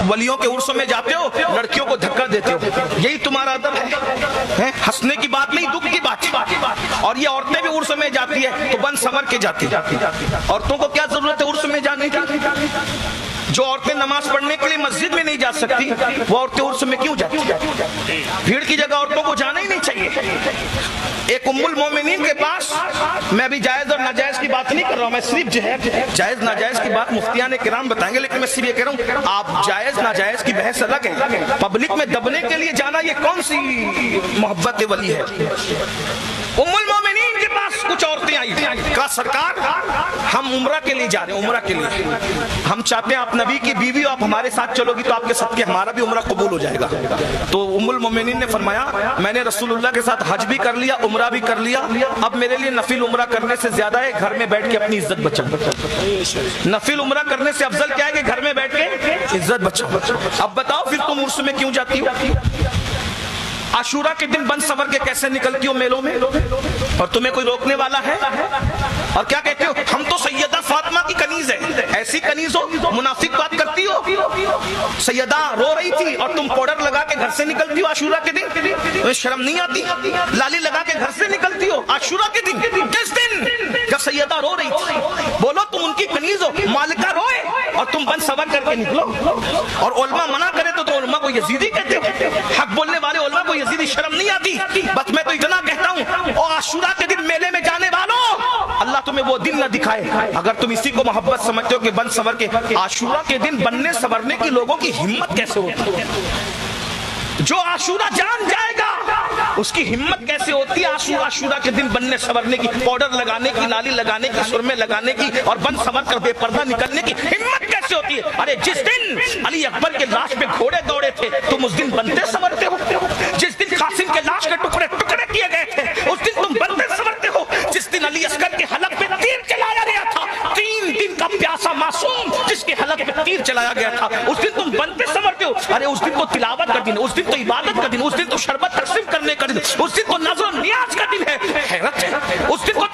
वलियों के उर्स में जाते हो, लड़कियों को धक्का देते हो, यही तुम्हारा अदब है? हंसने की बात नहीं, दुख की बात है। और ये औरतें भी उर्स में जाती है तो बन संवर के जाती है। औरतों को क्या जरूरत है उर्स में जाने की? जो औरतें नमाज पढ़ने के लिए मस्जिद में नहीं जा सकती, वो औरतें उर्स में क्यों जाती? भीड़ की जगह औरतों को जाना ही नहीं चाहिए। एक उम्मुल मोमिनीन के पास, मैं अभी जायज और नाजायज की बात नहीं कर रहा हूं, मैं सिर्फ जो है जायज नाजायज की बात मुफ्तियान किराम बताएंगे, लेकिन मैं सिर्फ ये कह रहा हूं, आप जायज नाजायज की बहस अलग है, पब्लिक में दबने के लिए जाना ये कौन सी मोहब्बत वली है? उम्मुल मोमिनीन के पास कुछ औरतें आई, कहा सरकार हम उम्रा के लिए जा रहे हैं, उम्रा के लिए हम चाहते हैं आप नबी की बीवी हो, आप हमारे साथ चलोगी तो आपके सदके हमारा भी उम्रा कबूल हो जाएगा। तो उम्मुल मोमिनीन ने फरमाया मैंने रसूलुल्लाह के साथ हज भी कर लिया, उम्रा भी कर लिया, अब मेरे लिए नफिल उम्रा करने से ज्यादा है घर में बैठ के अपनी इज्जत बचाओ। नफिल उम्रा करने से अफजल क्या है कि घर में बैठ के इज्जत बचाओ। अब बताओ फिर तुम उर्स में क्यों जाती हो? आशूरा के दिन बन संवर के कैसे निकलती हो मेलों में, और तुम्हें कोई रोकने वाला है? और क्या कहते हो हम तो सैयदा फातिमा की कनीज है। ऐसी कनीज हो, मुनाफिक बात करती हो। सैयदा रो रही थी और तुम पाउडर लगा के घर से निकलती हो आशूरा के दिन, तुम्हें शर्म नहीं आती? लाली लगा के घर से निकलती हो आशूरा के दिन, किस दिन जब सैयदा रो रही थी? बोलो तुम उनकी कनीज हो, मालिका रोए और तुम बन संवर करके निकलो। और उलमा मना करे तो उलमा को यजीदी कहते हो, हक बोलने वाले उलमा को यजीदी शर्म नहीं आती? बस मैं तो इतना कहता हूँ, और आशूरा के दिन मेले में जाने वालों, अल्लाह तुम्हें वो दिन न दिखाए। अगर तुम इसी को मोहब्बत समझते हो कि बन संवर के, आशूरा के दिन बनने संवरने की लोगों की हिम्मत कैसे होती है? जो आशूरा जान जाएगा उसकी हिम्मत कैसे होती है आशूरा के दिन बनने संवरने की, पाउडर लगाने की, लाली लगाने की, सुरमे लगाने की और बन संवर कर बेपर्दा निकलने की हिम्मत कैसे होती है? अरे जिस दिन अली अकबर के लाश पे घोड़े दौड़े थे तुम उस दिन बनते संवरते हो। जिस दिन कासिम के लाश के टुकड़े टुकड़े किए गए थे उस दिन तुम बनते संवरते हो। जिस दिन अली असगर के हलक पे तीर चलाया गया था, 3 दिन का प्यासा मासूम जिसके हलक पे तीर चलाया गया था, उस दिन तुम बनते संवरते हो। अरे उस दिन तो तिलावत का दिन, उस दिन तो इबादत का दिन, उस दिन तो शरबत तकसीम करने का दिन, उस दिन तो नज़र नियाज का दिन है। हैरत है, उस दिन को